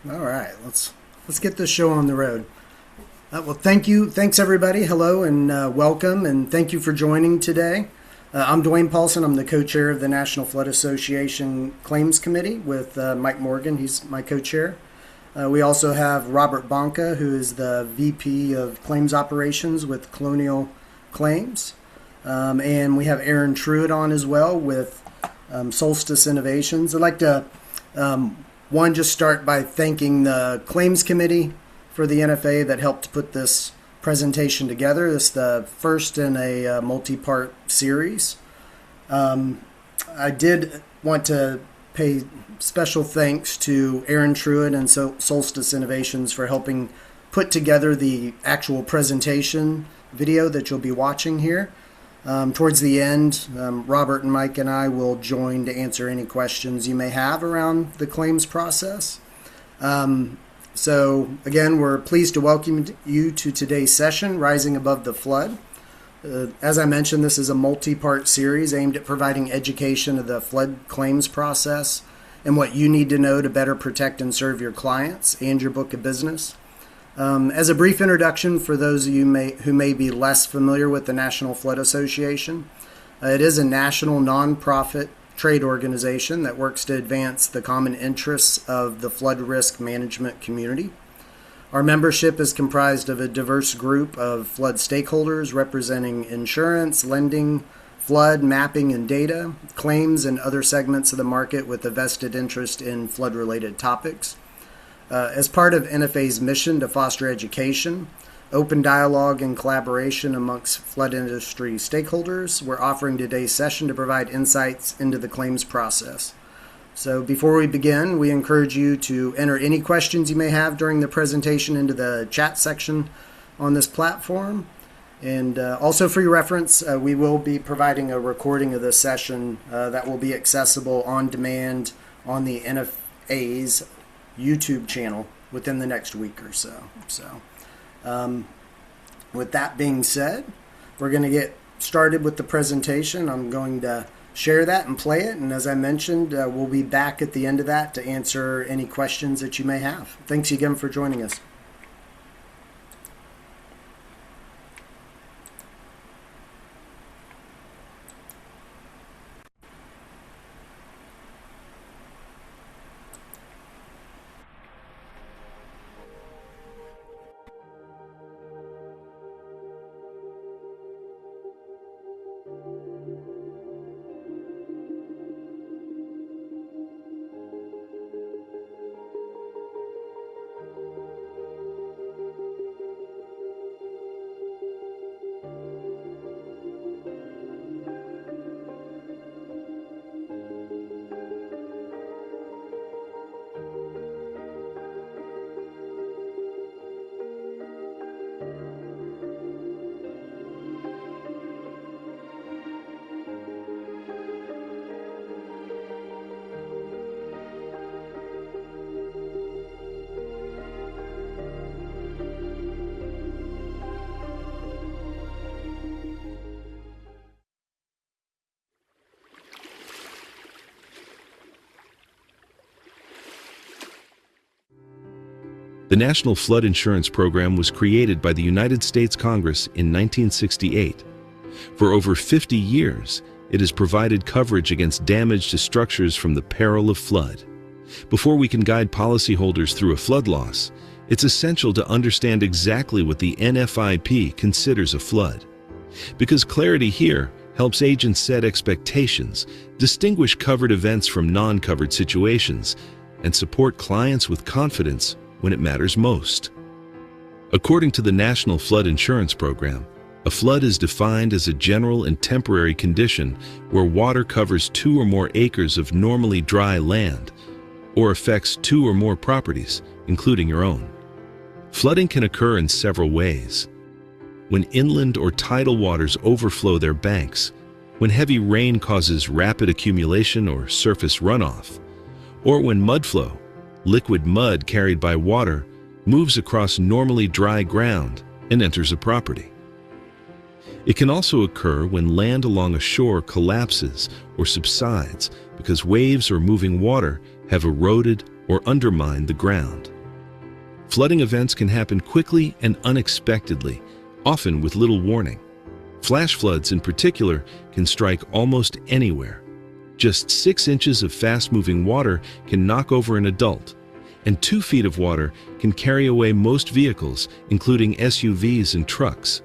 All right, let's get this show on the road. Well, thanks everybody. Hello and welcome, and thank you for joining today. I'm Dwayne Paulson. I'm the co-chair of the National Flood Association Claims Committee with Mike Morgan. He's my co-chair. We also have Robert Bonka, who is the VP of Claims Operations with Colonial Claims, and we have Aaron Truitt on as well with Solstice Innovations. I'd like to just start by thanking the Claims Committee for the NFA that helped put this presentation together. This is the first in a multi-part series. I did want to pay special thanks to Aaron Truitt and Solstice Innovations for helping put together the actual presentation video that you'll be watching here. Towards the end, Robert and Mike and I will join to answer any questions you may have around the claims process. So again, we're pleased to welcome you to today's session, Rising Above the Flood. As I mentioned, this is a multi-part series aimed at providing education of the flood claims process and what you need to know to better protect and serve your clients and your book of business. As a brief introduction for those of you who may be less familiar with the National Flood Association, it is a national nonprofit trade organization that works to advance the common interests of the flood risk management community. Our membership is comprised of a diverse group of flood stakeholders representing insurance, lending, flood, mapping and data, claims, and other segments of the market with a vested interest in flood-related topics. As part of NFA's mission to foster education, open dialogue, and collaboration amongst flood industry stakeholders, we're offering today's session to provide insights into the claims process. So before we begin, we encourage you to enter any questions you may have during the presentation into the chat section on this platform. And also for your reference, we will be providing a recording of this session that will be accessible on demand on the NFA's YouTube channel within the next week or so. With that being said, we're going to get started with the presentation. I'm going to share that and play it, and as I mentioned, we'll be back at the end of that to answer any questions that you may have. Thanks again for joining us. The National Flood Insurance Program was created by the United States Congress in 1968. For over 50 years, it has provided coverage against damage to structures from the peril of flood. Before we can guide policyholders through a flood loss, it's essential to understand exactly what the NFIP considers a flood. Because clarity here helps agents set expectations, distinguish covered events from non-covered situations, and support clients with confidence when it matters most. According to the National Flood Insurance Program, a flood is defined as a general and temporary condition where water covers 2 or more acres of normally dry land or affects 2 or more properties, including your own. Flooding can occur in several ways. When inland or tidal waters overflow their banks, when heavy rain causes rapid accumulation or surface runoff, or when mudflow, liquid mud carried by water, moves across normally dry ground and enters a property. It can also occur when land along a shore collapses or subsides because waves or moving water have eroded or undermine the ground. Flooding events can happen quickly and unexpectedly, often with little warning. Flash floods in particular can strike almost anywhere. Just 6 inches of fast-moving water can knock over an adult, and 2 feet of water can carry away most vehicles, including SUVs and trucks.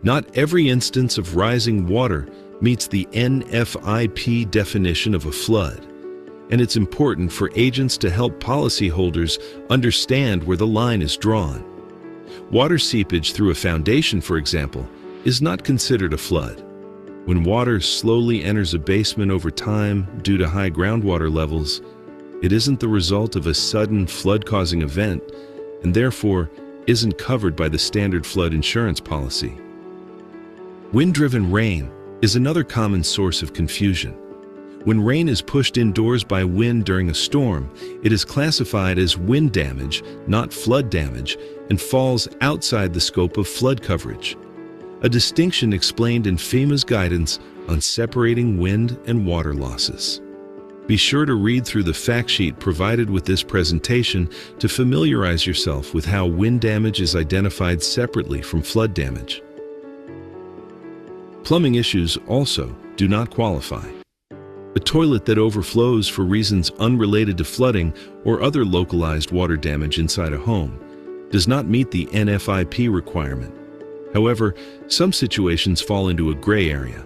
Not every instance of rising water meets the NFIP definition of a flood, and it's important for agents to help policyholders understand where the line is drawn. Water seepage through a foundation, for example, is not considered a flood. When water slowly enters a basement over time due to high groundwater levels, it isn't the result of a sudden flood-causing event and therefore isn't covered by the standard flood insurance policy. Wind-driven rain is another common source of confusion. When rain is pushed indoors by wind during a storm, it is classified as wind damage, not flood damage, and falls outside the scope of flood coverage. A distinction explained in FEMA's guidance on separating wind and water losses. Be sure to read through the fact sheet provided with this presentation to familiarize yourself with how wind damage is identified separately from flood damage. Plumbing issues also do not qualify. A toilet that overflows for reasons unrelated to flooding or other localized water damage inside a home does not meet the NFIP requirement. However, some situations fall into a gray area.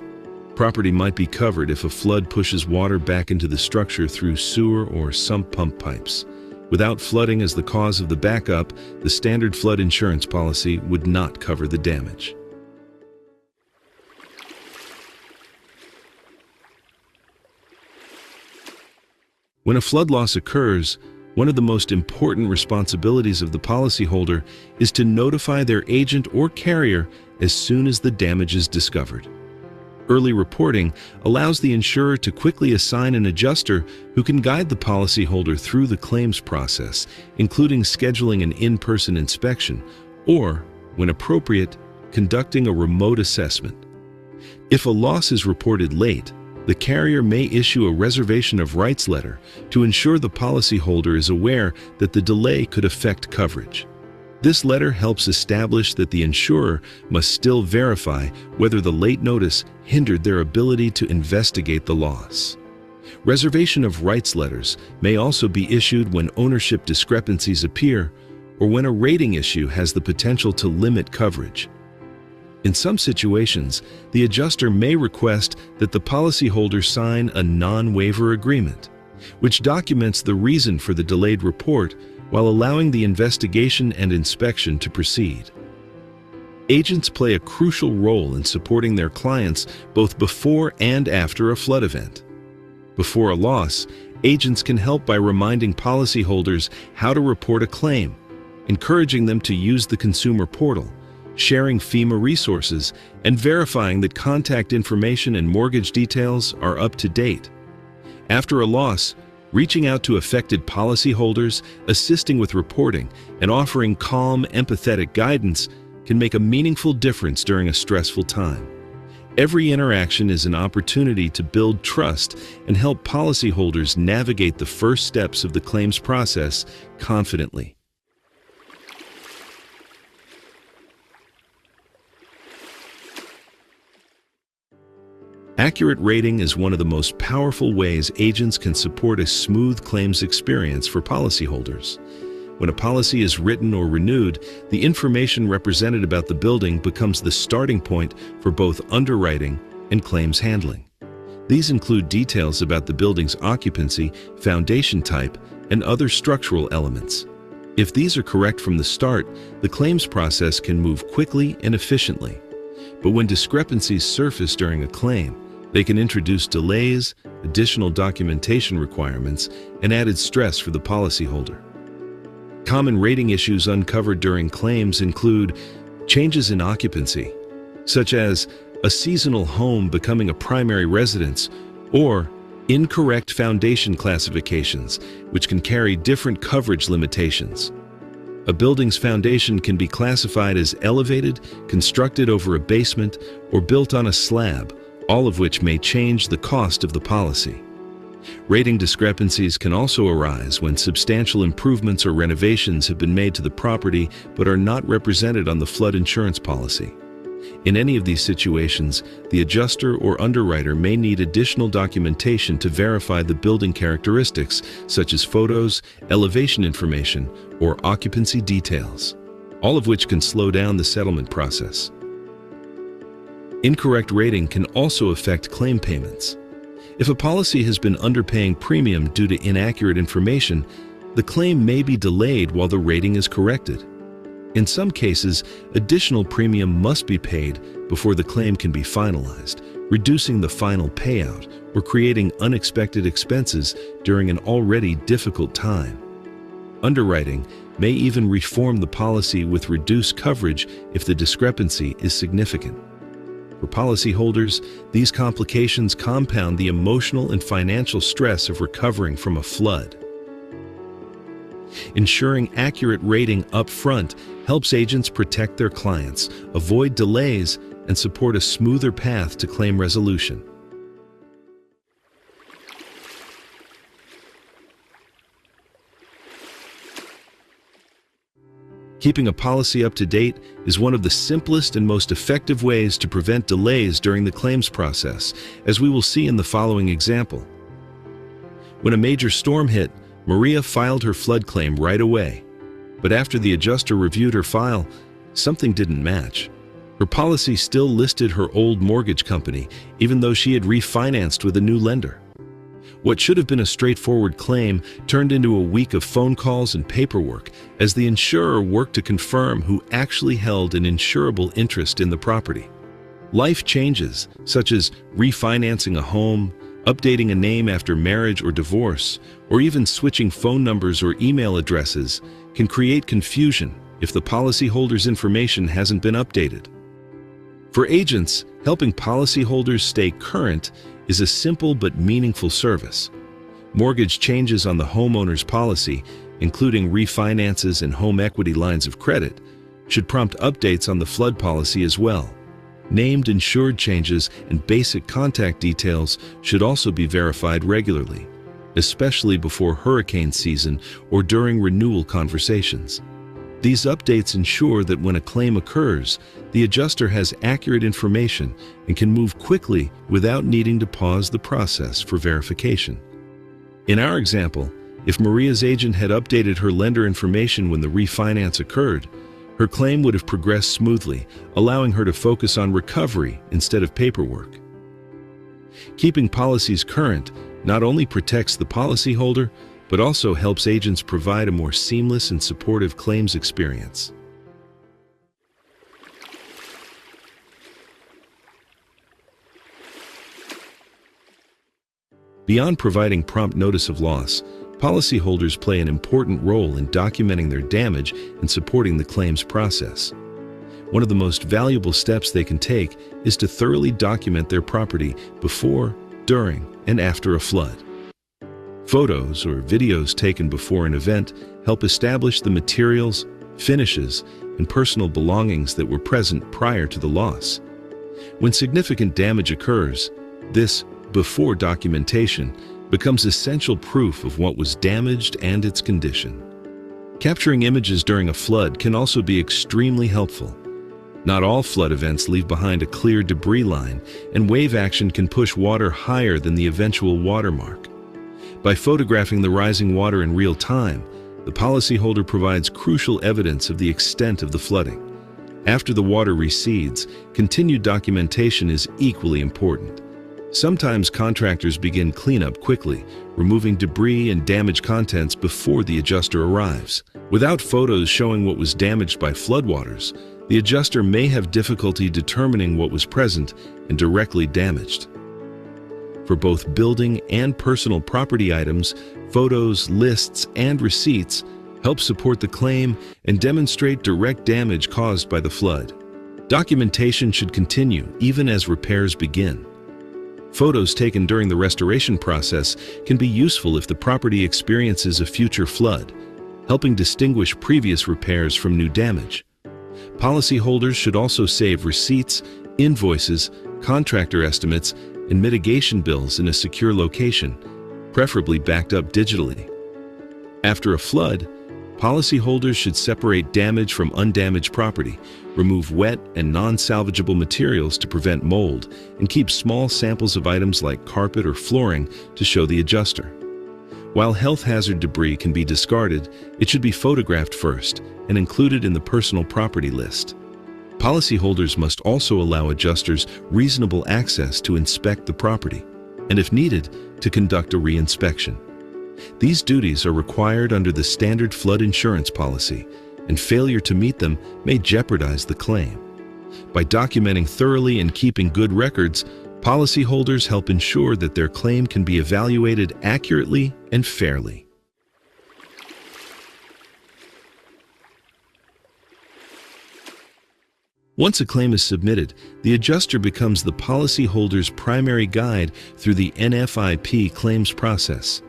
Property might be covered if a flood pushes water back into the structure through sewer or sump pump pipes. Without flooding as the cause of the backup, the standard flood insurance policy would not cover the damage. When a flood loss occurs, one of the most important responsibilities of the policyholder is to notify their agent or carrier as soon as the damage is discovered. Early reporting allows the insurer to quickly assign an adjuster who can guide the policyholder through the claims process, including scheduling an in-person inspection or, when appropriate, conducting a remote assessment. If a loss is reported late, the carrier may issue a reservation of rights letter to ensure the policyholder is aware that the delay could affect coverage. This letter helps establish that the insurer must still verify whether the late notice hindered their ability to investigate the loss. Reservation of rights letters may also be issued when ownership discrepancies appear or when a rating issue has the potential to limit coverage. In some situations, the adjuster may request that the policyholder sign a non-waiver agreement, which documents the reason for the delayed report while allowing the investigation and inspection to proceed. Agents play a crucial role in supporting their clients both before and after a flood event. Before a loss, agents can help by reminding policyholders how to report a claim, encouraging them to use the consumer portal, sharing FEMA resources, and verifying that contact information and mortgage details are up to date. After a loss, reaching out to affected policyholders, assisting with reporting, and offering calm, empathetic guidance can make a meaningful difference during a stressful time. Every interaction is an opportunity to build trust and help policyholders navigate the first steps of the claims process confidently. Accurate rating is one of the most powerful ways agents can support a smooth claims experience for policyholders. When a policy is written or renewed, the information represented about the building becomes the starting point for both underwriting and claims handling. These include details about the building's occupancy, foundation type, and other structural elements. If these are correct from the start, the claims process can move quickly and efficiently. But when discrepancies surface during a claim, they can introduce delays, additional documentation requirements, and added stress for the policyholder. Common rating issues uncovered during claims include changes in occupancy, such as a seasonal home becoming a primary residence, or incorrect foundation classifications, which can carry different coverage limitations. A building's foundation can be classified as elevated, constructed over a basement, or built on a slab, all of which may change the cost of the policy. Rating discrepancies can also arise when substantial improvements or renovations have been made to the property but are not represented on the flood insurance policy. In any of these situations, the adjuster or underwriter may need additional documentation to verify the building characteristics, such as photos, elevation information, or occupancy details, all of which can slow down the settlement process. Incorrect rating can also affect claim payments. If a policy has been underpaying premium due to inaccurate information, the claim may be delayed while the rating is corrected. In some cases, additional premium must be paid before the claim can be finalized, reducing the final payout or creating unexpected expenses during an already difficult time. Underwriting may even reform the policy with reduced coverage if the discrepancy is significant. For policyholders, these complications compound the emotional and financial stress of recovering from a flood. Ensuring accurate rating up front helps agents protect their clients, avoid delays, and support a smoother path to claim resolution. Keeping a policy up to date is one of the simplest and most effective ways to prevent delays during the claims process, as we will see in the following example. When a major storm hit, Maria filed her flood claim right away. But after the adjuster reviewed her file, something didn't match. Her policy still listed her old mortgage company, even though she had refinanced with a new lender. What should have been a straightforward claim turned into a week of phone calls and paperwork as the insurer worked to confirm who actually held an insurable interest in the property. Life changes, such as refinancing a home, updating a name after marriage or divorce, or even switching phone numbers or email addresses, can create confusion if the policyholder's information hasn't been updated. For agents, helping policyholders stay current is a simple but meaningful service. Mortgage changes on the homeowner's policy, including refinances and home equity lines of credit, should prompt updates on the flood policy as well. Named insured changes and basic contact details should also be verified regularly, especially before hurricane season or during renewal conversations. These updates ensure that when a claim occurs, the adjuster has accurate information and can move quickly without needing to pause the process for verification. In our example, if Maria's agent had updated her lender information when the refinance occurred, her claim would have progressed smoothly, allowing her to focus on recovery instead of paperwork. Keeping policies current not only protects the policyholder, but also helps agents provide a more seamless and supportive claims experience. Beyond providing prompt notice of loss, policyholders play an important role in documenting their damage and supporting the claims process. One of the most valuable steps they can take is to thoroughly document their property before, during, and after a flood. Photos or videos taken before an event help establish the materials, finishes, and personal belongings that were present prior to the loss. When significant damage occurs, this before documentation becomes essential proof of what was damaged and its condition. Capturing images during a flood can also be extremely helpful. Not all flood events leave behind a clear debris line, and wave action can push water higher than the eventual watermark. By photographing the rising water in real time, the policyholder provides crucial evidence of the extent of the flooding. After the water recedes, continued documentation is equally important. Sometimes contractors begin cleanup quickly, removing debris and damaged contents before the adjuster arrives. Without photos showing what was damaged by floodwaters, the adjuster may have difficulty determining what was present and directly damaged. For both building and personal property items, photos, lists, and receipts help support the claim and demonstrate direct damage caused by the flood. Documentation should continue even as repairs begin. Photos taken during the restoration process can be useful if the property experiences a future flood, helping distinguish previous repairs from new damage. Policyholders should also save receipts, invoices, contractor estimates, and mitigation bills in a secure location, preferably backed up digitally. After a flood, policyholders should separate damage from undamaged property, remove wet and non-salvageable materials to prevent mold, and keep small samples of items like carpet or flooring to show the adjuster. While health hazard debris can be discarded, it should be photographed first and included in the personal property list. Policyholders must also allow adjusters reasonable access to inspect the property, and if needed, to conduct a re-inspection. These duties are required under the standard flood insurance policy, and failure to meet them may jeopardize the claim. By documenting thoroughly and keeping good records, policyholders help ensure that their claim can be evaluated accurately and fairly. Once a claim is submitted, the adjuster becomes the policyholder's primary guide through the NFIP claims process.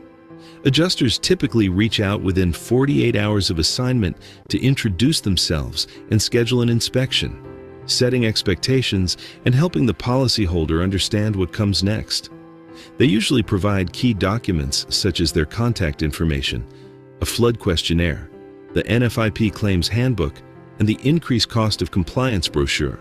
Adjusters typically reach out within 48 hours of assignment to introduce themselves and schedule an inspection, setting expectations and helping the policyholder understand what comes next. They usually provide key documents such as their contact information, a flood questionnaire, the NFIP claims handbook, and the increased cost of compliance brochure.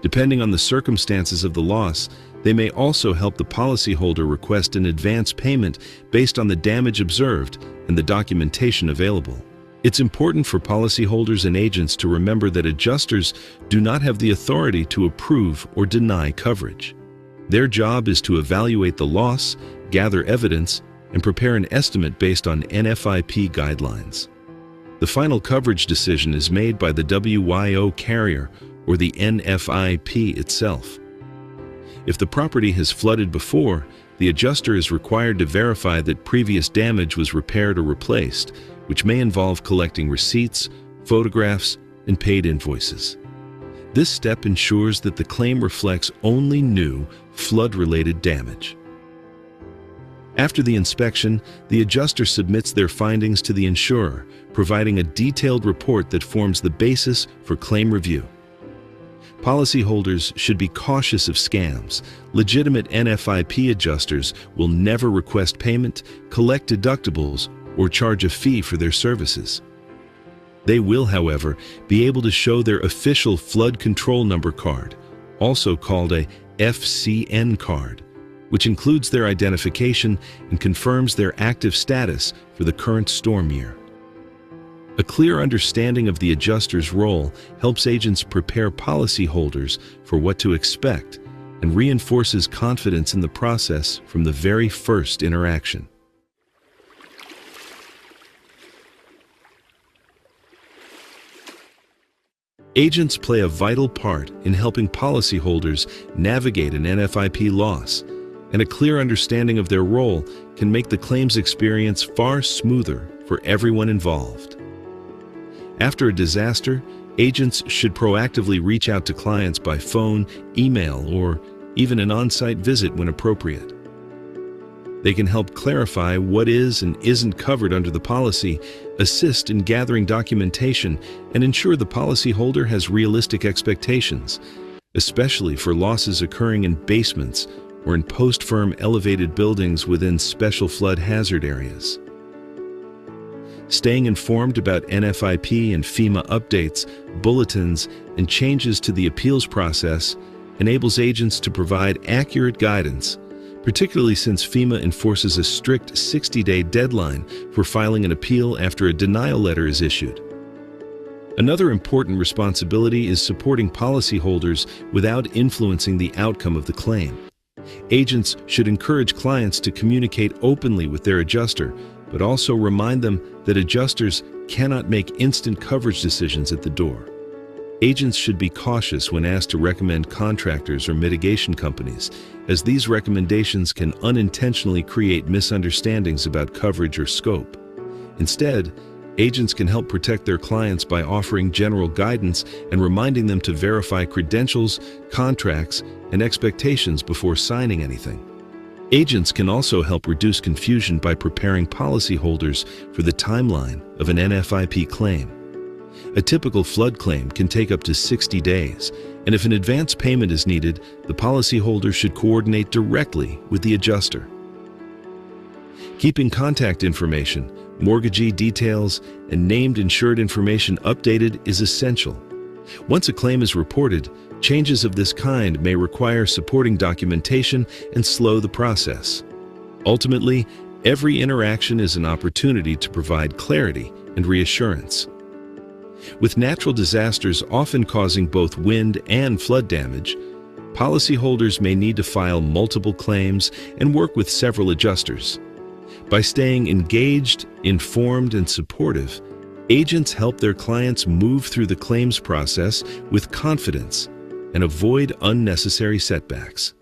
Depending on the circumstances of the loss, they may also help the policyholder request an advance payment based on the damage observed and the documentation available. It's important for policyholders and agents to remember that adjusters do not have the authority to approve or deny coverage. Their job is to evaluate the loss, gather evidence, and prepare an estimate based on NFIP guidelines. The final coverage decision is made by the WYO carrier or the NFIP itself. If the property has flooded before, the adjuster is required to verify that previous damage was repaired or replaced, which may involve collecting receipts, photographs, and paid invoices. This step ensures that the claim reflects only new, flood-related damage. After the inspection, the adjuster submits their findings to the insurer, providing a detailed report that forms the basis for claim review. Policyholders should be cautious of scams. Legitimate NFIP adjusters will never request payment, collect deductibles, or charge a fee for their services. They will, however, be able to show their official flood control number card, also called a FCN card, which includes their identification and confirms their active status for the current storm year. A clear understanding of the adjuster's role helps agents prepare policyholders for what to expect and reinforces confidence in the process from the very first interaction. Agents play a vital part in helping policyholders navigate an NFIP loss, and a clear understanding of their role can make the claims experience far smoother for everyone involved. After a disaster, agents should proactively reach out to clients by phone, email, or even an on-site visit when appropriate. They can help clarify what is and isn't covered under the policy, assist in gathering documentation, and ensure the policyholder has realistic expectations, especially for losses occurring in basements or in post-firm elevated buildings within special flood hazard areas. Staying informed about NFIP and FEMA updates, bulletins, and changes to the appeals process enables agents to provide accurate guidance, particularly since FEMA enforces a strict 60-day deadline for filing an appeal after a denial letter is issued. Another important responsibility is supporting policyholders without influencing the outcome of the claim. Agents should encourage clients to communicate openly with their adjuster, but also remind them that adjusters cannot make instant coverage decisions at the door. Agents should be cautious when asked to recommend contractors or mitigation companies, as these recommendations can unintentionally create misunderstandings about coverage or scope. Instead, agents can help protect their clients by offering general guidance and reminding them to verify credentials, contracts, and expectations before signing anything. Agents can also help reduce confusion by preparing policyholders for the timeline of an NFIP claim. A typical flood claim can take up to 60 days, and if an advance payment is needed, the policyholder should coordinate directly with the adjuster. Keeping contact information, mortgagee details, and named insured information updated is essential. Once a claim is reported, changes of this kind may require supporting documentation and slow the process. Ultimately, every interaction is an opportunity to provide clarity and reassurance. With natural disasters often causing both wind and flood damage, policyholders may need to file multiple claims and work with several adjusters. By staying engaged, informed, and supportive, agents help their clients move through the claims process with confidence and avoid unnecessary setbacks.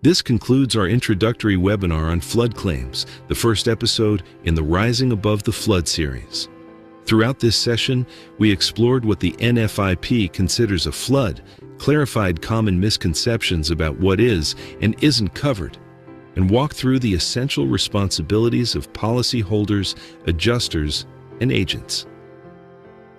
This concludes our introductory webinar on flood claims, the first episode in the Rising Above the Flood series. Throughout this session, we explored what the NFIP considers a flood, clarified common misconceptions about what is and isn't covered, and walked through the essential responsibilities of policyholders, adjusters, and agents.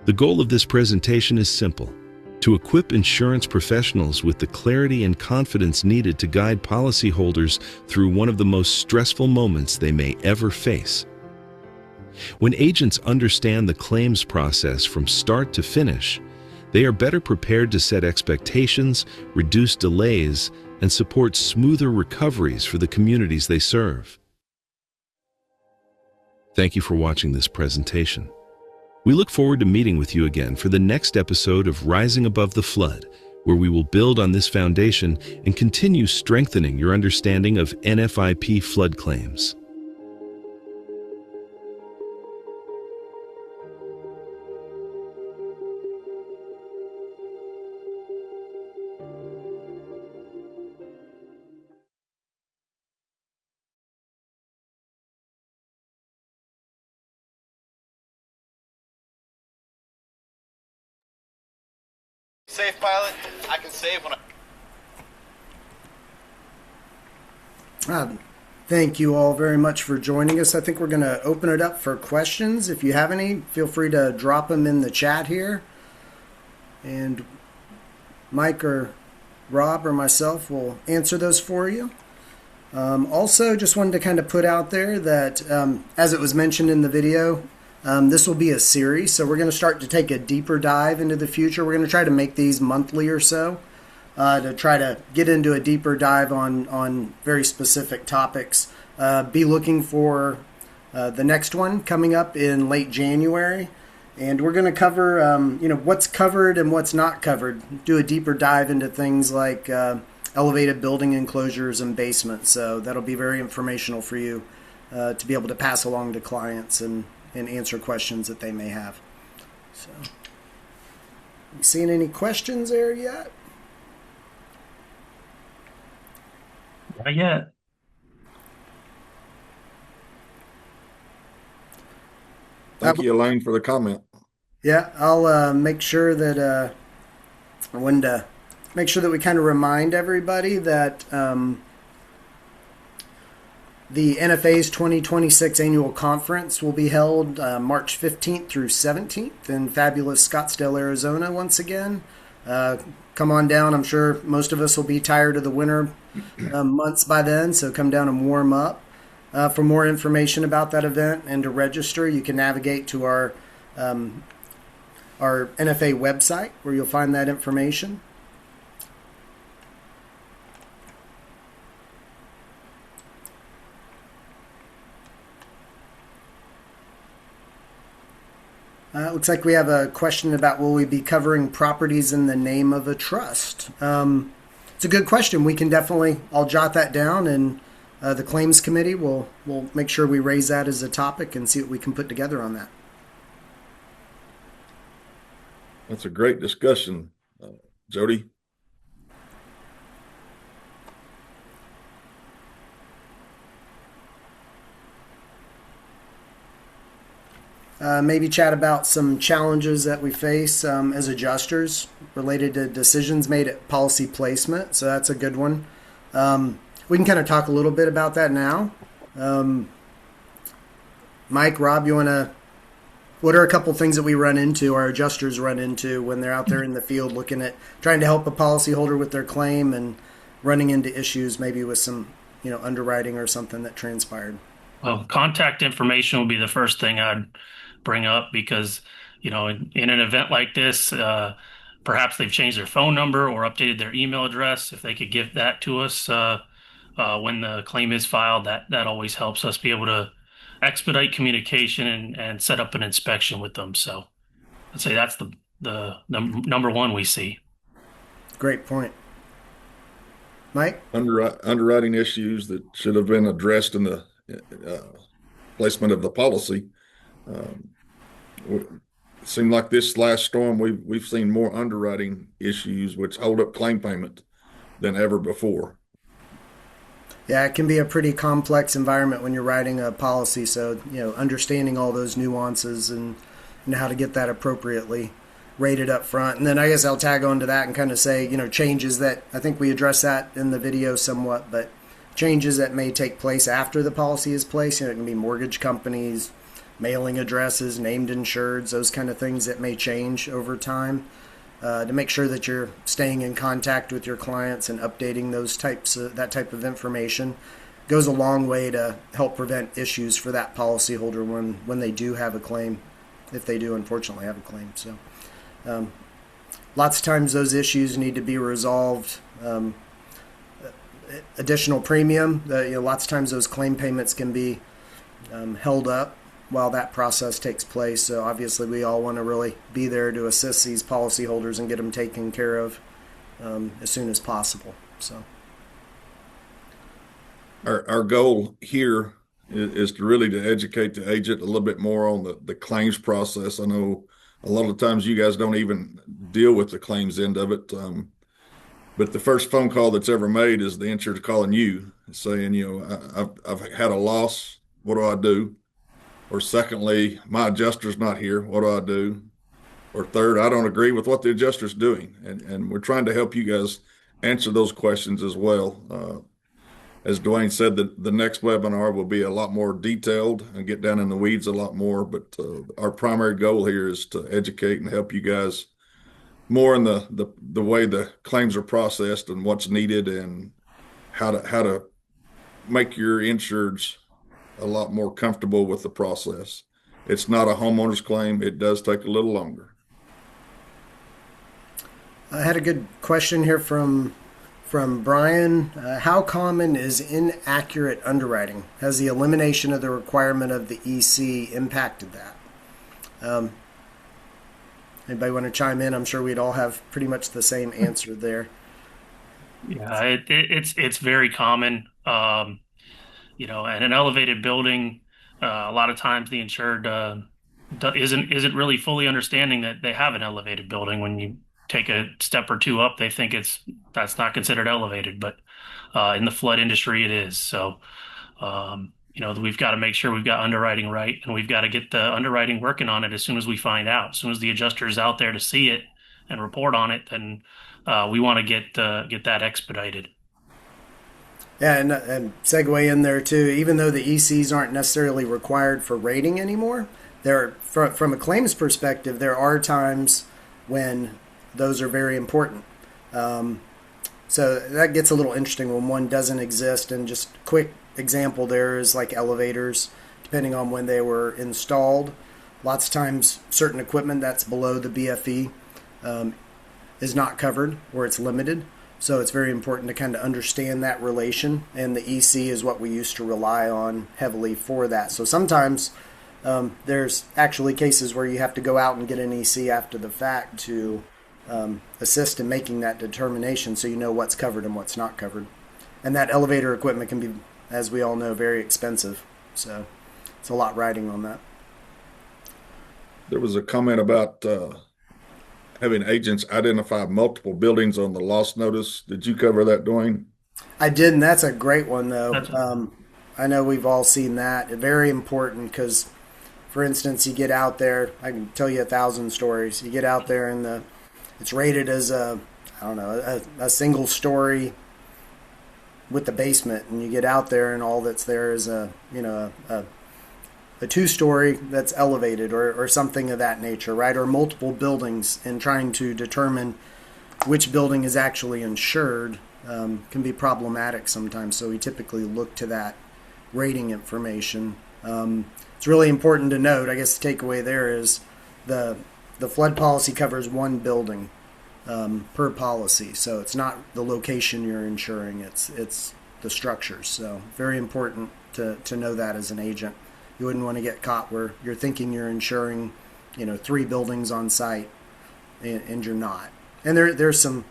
The goal of this presentation is simple: to equip insurance professionals with the clarity and confidence needed to guide policyholders through one of the most stressful moments they may ever face. When agents understand the claims process from start to finish, they are better prepared to set expectations, reduce delays, and support smoother recoveries for the communities they serve. Thank you for watching this presentation. We look forward to meeting with you again for the next episode of Rising Above the Flood, where we will build on this foundation and continue strengthening your understanding of NFIP flood claims. Safe, pilot. I can save when I... Thank you all very much for joining us. I think we're going to open it up for questions. If you have any, feel free to drop them in the chat here. And Mike or Rob or myself will answer those for you. Also, just wanted to kind of put out there that, as it was mentioned in the video, this will be a series, so we're going to start to take a deeper dive into the future. We're going to try to make these monthly or so to try to get into a deeper dive on very specific topics. Be looking for the next one coming up in late January, and we're going to cover what's covered and what's not covered. Do a deeper dive into things like elevated building enclosures and basements. So that'll be very informational for you to be able to pass along to clients and answer questions that they may have. So, you seen any questions there yet? Not yet. Thank you, Elaine, for the comment. Yeah, I'll make sure that I wanted to make sure that we kind of remind everybody that the NFA's 2026 annual conference will be held March 15th through 17th in fabulous Scottsdale, Arizona once again. Come on down. I'm sure most of us will be tired of the winter months by then, so come down and warm up. For more information about that event and to register, you can navigate to our NFA website where you'll find that information. Looks like we have a question about will we be covering properties in the name of a trust? It's a good question. We can definitely, I'll jot that down, and the claims committee will make sure we raise that as a topic and see what we can put together on that. That's a great discussion, Jody. Maybe chat about some challenges that we face as adjusters related to decisions made at policy placement. So that's a good one. We can kind of talk a little bit about that now. Mike, Rob, what are a couple things that we run into, our adjusters run into when they're out there in the field looking at trying to help a policyholder with their claim and running into issues maybe with some, underwriting or something that transpired? Well, contact information will be the first thing I'd bring up because, in an event like this, perhaps they've changed their phone number or updated their email address. If they could give that to us when the claim is filed, that always helps us be able to expedite communication and set up an inspection with them. So I'd say that's the number one we see. Great point. Mike? Underwriting issues that should have been addressed in the placement of the policy. It seemed like this last storm, we've seen more underwriting issues which hold up claim payment than ever before. Yeah, it can be a pretty complex environment when you're writing a policy. So, understanding all those nuances and how to get that appropriately rated up front. And then I guess I'll tag on to that and kind of say, changes that I think we addressed that in the video somewhat, but changes that may take place after the policy is placed. It can be mortgage companies, mailing addresses, named insureds, those kind of things that may change over time. To make sure that you're staying in contact with your clients and updating that type of information goes a long way to help prevent issues for that policyholder when they do have a claim, if they do unfortunately have a claim. So lots of times those issues need to be resolved. Additional premium, lots of times those claim payments can be held up while that process takes place. So obviously we all want to really be there to assist these policyholders and get them taken care of as soon as possible. So our goal here is to really to educate the agent a little bit more on the claims process. I know a lot of times you guys don't even deal with the claims end of it. But the first phone call that's ever made is the insured calling you saying, I've had a loss. What do I do? Or secondly, my adjuster's not here. What do I do? Or third, I don't agree with what the adjuster's doing. And we're trying to help you guys answer those questions as well. As Dwayne said, the next webinar will be a lot more detailed and get down in the weeds a lot more. But our primary goal here is to educate and help you guys more in the way the claims are processed and what's needed and how to make your insureds a lot more comfortable with the process. It's not a homeowner's claim. It does take a little longer. I had a good question here from Brian. How common is inaccurate underwriting? Has the elimination of the requirement of the EC impacted that? Anybody want to chime in? I'm sure we'd all have pretty much the same answer there. Yeah, it's very common. In an elevated building, a lot of times the insured isn't really fully understanding that they have an elevated building. When you take a step or two up, they think that's not considered elevated, but in the flood industry, it is. So, we've got to make sure we've got underwriting right, and we've got to get the underwriting working on it as soon as we find out. As soon as the adjuster is out there to see it and report on it, then we want to get that expedited. Yeah, and segue in there too. Even though the ECs aren't necessarily required for rating anymore, from a claims perspective, there are times when those are very important. So that gets a little interesting when one doesn't exist. And just a quick example there is like elevators, depending on when they were installed. Lots of times, certain equipment that's below the BFE is not covered or it's limited. So it's very important to kind of understand that relation, and the EC is what we used to rely on heavily for that. So sometimes there's actually cases where you have to go out and get an EC after the fact to assist in making that determination so you know what's covered and what's not covered. And that elevator equipment can be, as we all know, very expensive. So it's a lot riding on that. There was a comment about having agents identify multiple buildings on the loss notice. Did you cover that, Dwayne? I did, and that's a great one, though. I know we've all seen that. Very important because for instance, you get out there, I can tell you 1,000 stories. You get out there and it's rated as a single story with the basement, and you get out there and all that's there is a 2-story that's elevated or something of that nature, right? Or multiple buildings, and trying to determine which building is actually insured can be problematic sometimes. So we typically look to that rating information. It's really important to note, I guess the takeaway there is the flood policy covers one building per policy. So it's not the location you're insuring, it's the structures. So very important to know that as an agent. You wouldn't want to get caught where you're thinking you're insuring, 3 buildings on site and you're not. And there's some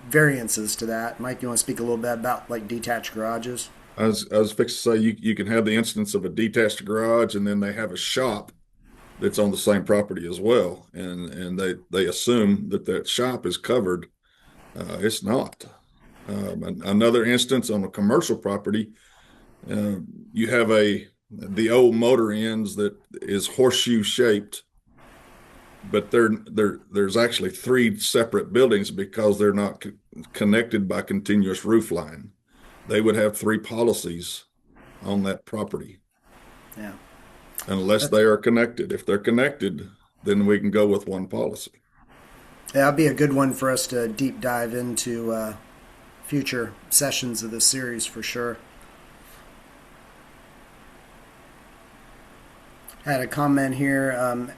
variances to that. Mike, you want to speak a little bit about like detached garages? I was fixed to say you can have the instance of a detached garage, and then they have a shop that's on the same property as well, and they assume that shop is covered. It's not. Another instance on a commercial property, you have the old motor ends that is horseshoe shaped, but there's actually 3 separate buildings because they're not connected by continuous roof line. They would have 3 policies on that property. Yeah. Unless they are connected. If they're connected, then we can go with one policy. Yeah, that'd be a good one for us to deep dive into future sessions of this series for sure. I had a comment here.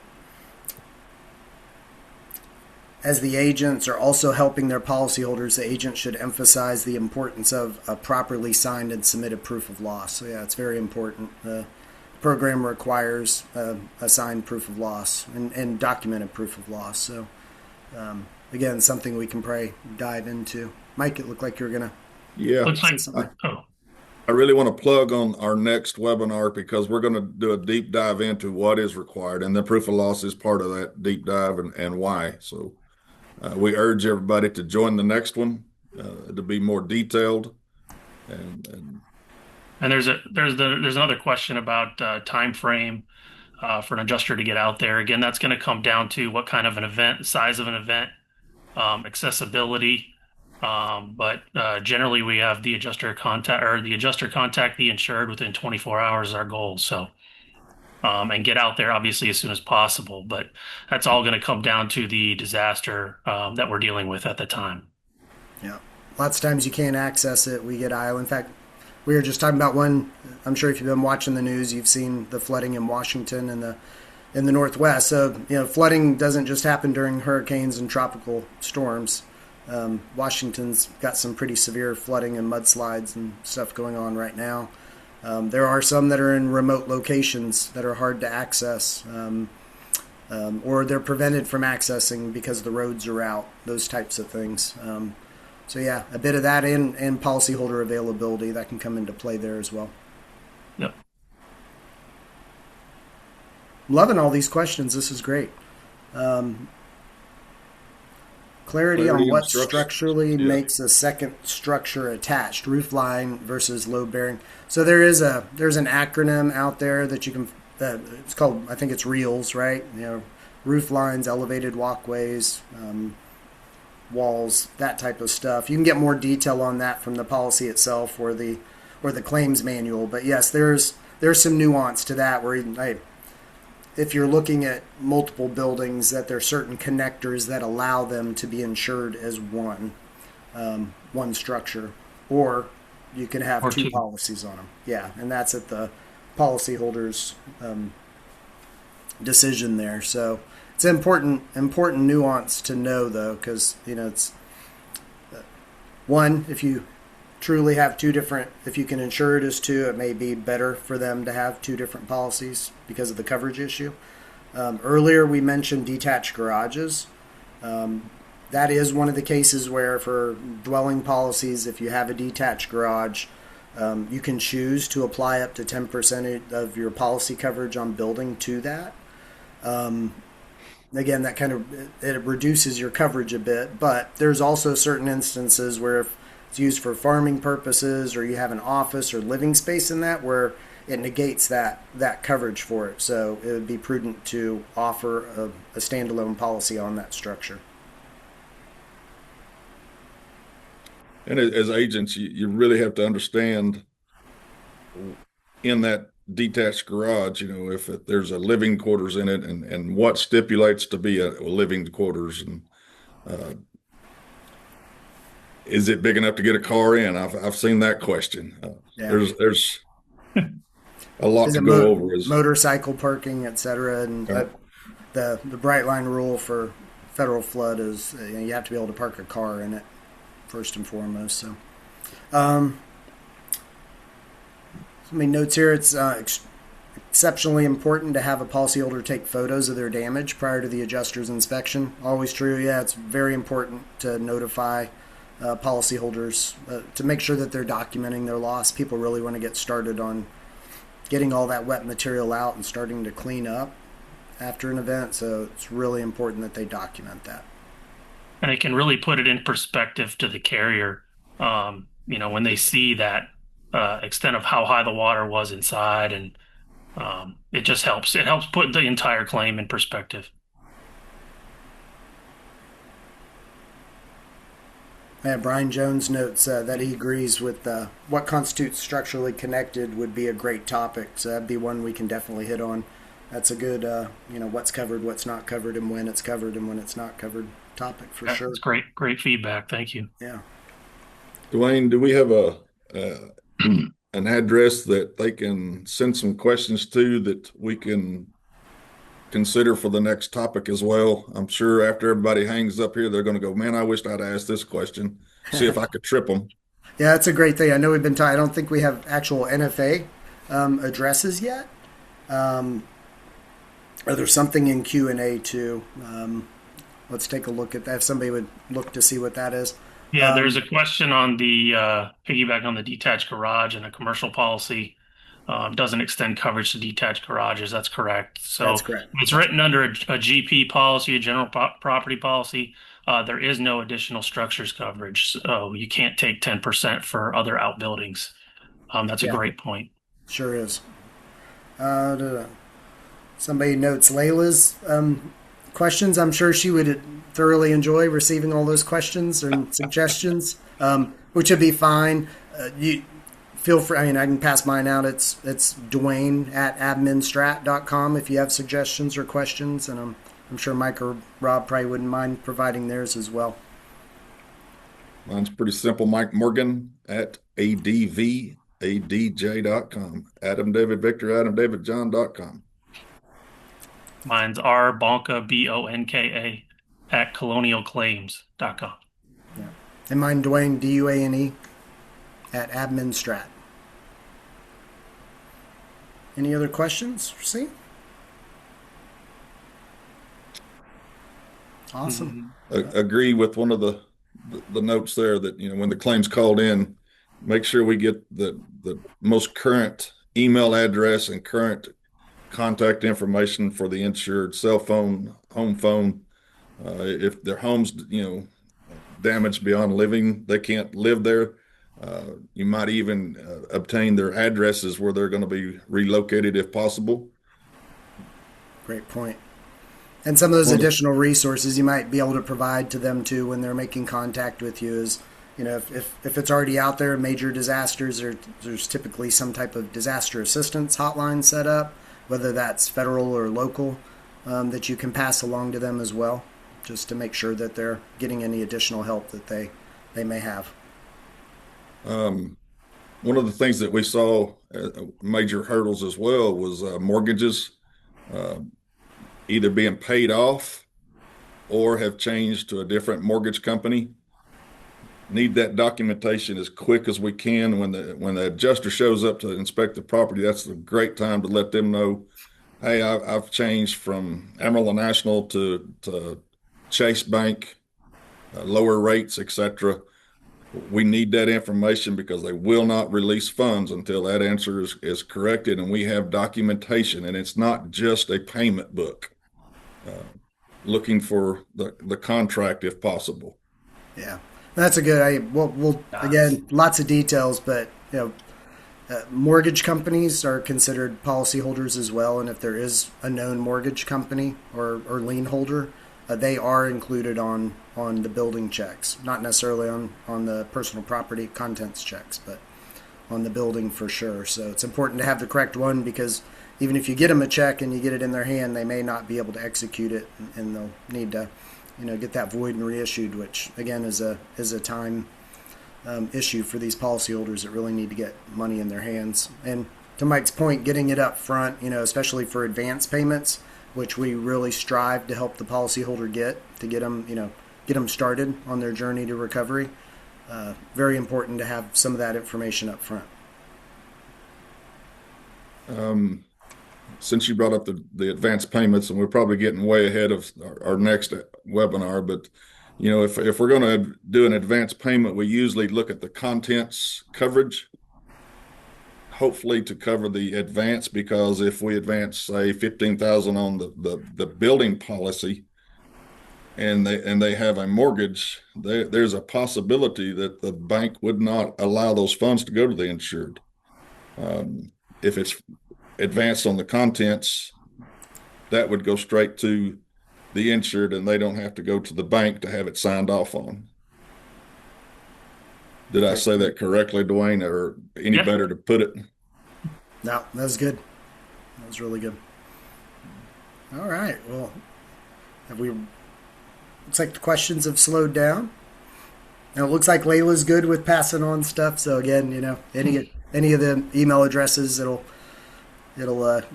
As the agents are also helping their policyholders, the agent should emphasize the importance of a properly signed and submitted proof of loss. So yeah, it's very important. The program requires a signed proof of loss and documented proof of loss. So again, something we can probably dive into. Mike, it looked like you were going to say something. I really want to plug on our next webinar because we're going to do a deep dive into what is required, and the proof of loss is part of that deep dive and why. So we urge everybody to join the next one to be more detailed. And there's another question about time frame for an adjuster to get out there. Again, that's going to come down to what kind of an event, size of an event, accessibility. But generally, we have the adjuster contact the insured within 24 hours is our goal. So, and get out there obviously as soon as possible. But that's all going to come down to the disaster that we're dealing with at the time. Yeah, lots of times you can't access it. We get Iowa. In fact, we were just talking about one. I'm sure if you've been watching the news, you've seen the flooding in Washington and in the Northwest. So flooding doesn't just happen during hurricanes and tropical storms. Washington's got some pretty severe flooding and mudslides and stuff going on right now. There are some that are in remote locations that are hard to access, or they're prevented from accessing because the roads are out, those types of things. So yeah, a bit of that and policyholder availability that can come into play there as well. Yep. I'm loving all these questions. This is great. Clarity on what structurally makes a second structure attached, roof line versus load bearing. So there's an acronym out there that you can. It's called, I think it's REALS, right? Roof lines, elevated walkways, walls, that type of stuff. You can get more detail on that from the policy itself or the claims manual. But yes, there's some nuance to that where if you're looking at multiple buildings, that there are certain connectors that allow them to be insured as one structure, or you can have two policies on them. Yeah, and that's at the policyholder's decision there. So it's an important nuance to know, though, because it's one, if you truly have if you can insure it as 2, it may be better for them to have 2 different policies because of the coverage issue. Earlier we mentioned detached garages. That is one of the cases where for dwelling policies, if you have a detached garage, you can choose to apply up to 10% of your policy coverage on building to that. Again, that it reduces your coverage a bit, but there's also certain instances where if it's used for farming purposes or you have an office or living space in that where it negates that coverage for it. So it would be prudent to offer a standalone policy on that structure. And as agents, you really have to understand in that detached garage, if there's a living quarters in it and what stipulates to be a living quarters, and is it big enough to get a car in? I've seen that question. Yeah. There's a lot Is to it go over. motorcycle parking, et cetera? And Yeah. the bright line rule for federal flood is you have to be able to park a car in it first and foremost. So, so many notes here. It's exceptionally important to have a policyholder take photos of their damage prior to the adjuster's inspection. Always true. Yeah, it's very important to notify policyholders to make sure that they're documenting their loss. People really want to get started on getting all that wet material out and starting to clean up after an event. So it's really important that they document that. And it can really put it in perspective to the carrier. When they see that extent of how high the water was inside, and it just helps. It helps put the entire claim in perspective. Yeah, Brian Jones notes that he agrees with what constitutes structurally connected would be a great topic. So that'd be one we can definitely hit on. That's a good, what's covered, what's not covered, and when it's covered and when it's not covered topic for sure. That's great feedback. Thank you. Yeah. Dwayne, do we have an address that they can send some questions to that we can consider for the next topic as well? I'm sure after everybody hangs up here, they're going to go, man, I wished I'd asked this question. See if I could trip them. Yeah, that's a great thing. I know we've been talking. I don't think we have actual NFA addresses yet. Or there's something in Q&A too. Let's take a look at that. If somebody would look to see what that is. Yeah, there's a question on the piggyback on the detached garage, and a commercial policy doesn't extend coverage to detached garages. That's correct. So That's correct. It's written under a GP policy, a general property policy. There is no additional structures coverage. So you can't take 10% for other outbuildings. That's a great point. Sure is. Somebody notes Layla's questions. I'm sure she would thoroughly enjoy receiving all those questions and suggestions, which would be fine. You feel free. I mean, I can pass mine out. It's Dwayne at adminstrat.com if you have suggestions or questions, and I'm sure Mike or Rob probably wouldn't mind providing theirs as well. Mine's pretty simple. Mike Morgan at advadj.com. Adam David Victor, AdamDavidJohn.com. Mine's R Bonka BONKA at colonialclaims.com. Yeah. And mine, Dwayne DUANE at adminstrat. Any other questions? See? Awesome. Agree with one of the notes there that, when the claim's called in, make sure we get the most current email address and current contact information for the insured, cell phone, home phone. If their home's, damaged beyond living, they can't live there. You might even obtain their addresses where they're going to be relocated if possible. Great point. And some of those additional resources you might be able to provide to them too when they're making contact with you is, if it's already out there, major disasters, there's typically some type of disaster assistance hotline set up, whether that's federal or local, that you can pass along to them as well, just to make sure that they're getting any additional help that they may have. One of the things that we saw major hurdles as well was mortgages either being paid off or have changed to a different mortgage company. Need that documentation as quick as we can. When the adjuster shows up to inspect the property, that's a great time to let them know, hey, I've changed from Amarillo National to Chase Bank, lower rates, etc. We need that information because they will not release funds until that answer is corrected and we have documentation. And it's not just a payment book. Looking for the contract if possible. Yeah. That's a good. We'll again, lots of details, but Mortgage companies are considered policyholders as well, and if there is a known mortgage company or lien holder, they are included on the building checks, not necessarily on the personal property contents checks, but on the building for sure. So it's important to have the correct one, because even if you get them a check and you get it in their hand, they may not be able to execute it, and they'll need to, get that void and reissued, which again is a time issue for these policyholders that really need to get money in their hands. And to Mike's point, getting it up front, especially for advance payments, which we really strive to help the policyholder to get them started on their journey to recovery. Very important to have some of that information up front. Since you brought up the advance payments, and we're probably getting way ahead of our next webinar, but if we're going to do an advance payment, we usually look at the contents coverage, hopefully to cover the advance, because if we advance, say, $15,000 on the building policy, and they have a mortgage, there's a possibility that the bank would not allow those funds to go to the insured. If it's advanced on the contents, that would go straight to the insured, and they don't have to go to the bank to have it signed off on. Did I say that correctly, Dwayne, or any better to put it? No, that was good. That was really good. All right. Well, looks like the questions have slowed down. Now it looks like Layla's good with passing on stuff. So again, any of the email addresses, it'll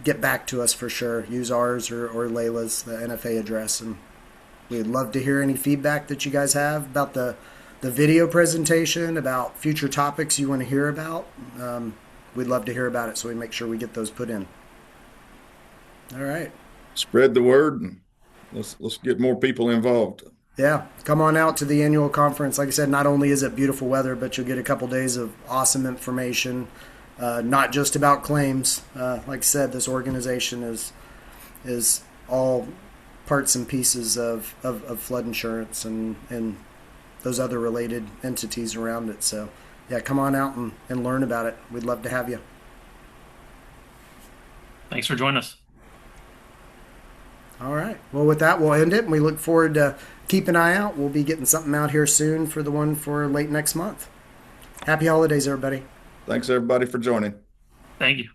get back to us for sure. Use ours or Layla's, the NFA address, and we'd love to hear any feedback that you guys have about the video presentation, about future topics you want to hear about. We'd love to hear about it, so we make sure we get those put in. All right. Spread the word, and let's get more people involved. Yeah, come on out to the annual conference. Like I said, not only is it beautiful weather, but you'll get a couple days of awesome information. Not just about claims. Like I said, this organization is all parts and pieces of flood insurance and those other related entities around it. So, yeah, come on out and learn about it. We'd love to have you. Thanks for joining us. All right. Well, with that, we'll end it, and we look forward to keep an eye out. We'll be getting something out here soon for the one for late next month. Happy holidays, everybody. Thanks, everybody, for joining. Thank you.